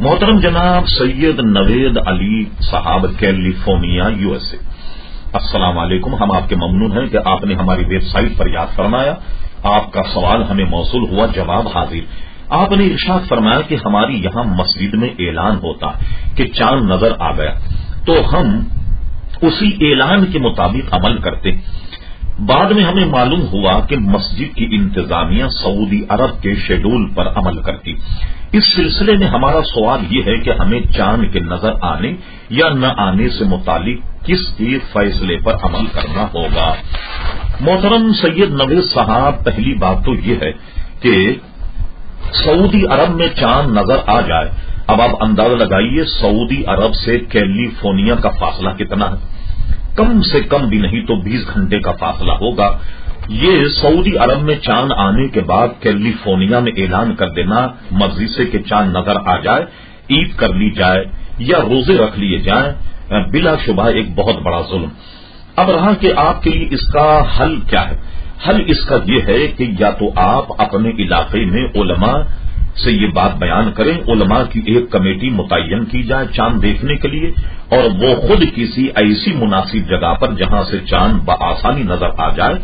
محترم جناب سید نوید علی صاحب کیلیفورنیا USA، السلام علیکم۔ ہم آپ کے ممنون ہیں کہ آپ نے ہماری ویب سائٹ پر یاد فرمایا، آپ کا سوال ہمیں موصول ہوا، جواب حاضر۔ آپ نے ارشاد فرمایا کہ ہماری یہاں مسجد میں اعلان ہوتا کہ چاند نظر آ گیا تو ہم اسی اعلان کے مطابق عمل کرتے۔ بعد میں ہمیں معلوم ہوا کہ مسجد کی انتظامیہ سعودی عرب کے شیڈول پر عمل کرتی۔ اس سلسلے میں ہمارا سوال یہ ہے کہ ہمیں چاند کے نظر آنے یا نہ آنے سے متعلق کس کے فیصلے پر عمل کرنا ہوگا؟ محترم سید نوید صاحب، پہلی بات تو یہ ہے کہ سعودی عرب میں چاند نظر آ جائے، اب آپ اندازہ لگائیے سعودی عرب سے کیلیفورنیا کا فاصلہ کتنا ہے؟ کم سے کم بھی نہیں تو 20 گھنٹے کا فاصلہ ہوگا۔ یہ سعودی عرب میں چاند آنے کے بعد کیلیفورنیا میں اعلان کر دینا مرضی سے کہ چاند نظر آ جائے، عید کر لی جائے یا روزے رکھ لیے جائیں، بلا شبہ ایک بہت بڑا ظلم۔ اب رہا کہ آپ کے لیے اس کا حل کیا ہے؟ حل اس کا یہ ہے کہ یا تو آپ اپنے علاقے میں علماء سے یہ بات بیان کریں، علماء کی ایک کمیٹی متعین کی جائے چاند دیکھنے کے لیے، اور وہ خود کسی ایسی مناسب جگہ پر جہاں سے چاند بآسانی نظر آ جائے،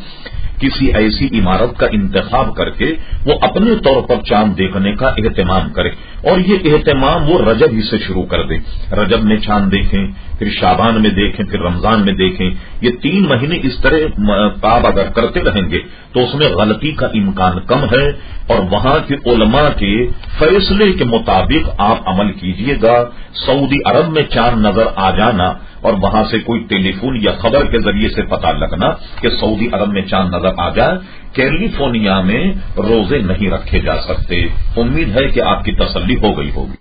کسی ایسی عمارت کا انتخاب کر کے وہ اپنے طور پر چاند دیکھنے کا اہتمام کرے، اور یہ اہتمام وہ رجب ہی سے شروع کر دے۔ رجب میں چاند دیکھیں، پھر شعبان میں دیکھیں، پھر رمضان میں دیکھیں۔ یہ 3 مہینے اس طرح آپ اگر کرتے رہیں گے تو اس میں غلطی کا امکان کم ہے، اور وہاں کے علماء کے فیصلے کے مطابق آپ عمل کیجئے گا۔ سعودی عرب میں چاند نظر آ جانا اور وہاں سے کوئی ٹیلی فون یا خبر کے ذریعے سے پتہ لگنا کہ سعودی عرب میں چاند نظر آ جائے، کیلیفورنیا میں روزے نہیں رکھے جا سکتے۔ امید ہے کہ آپ کی تسلی ہو گئی ہوگی۔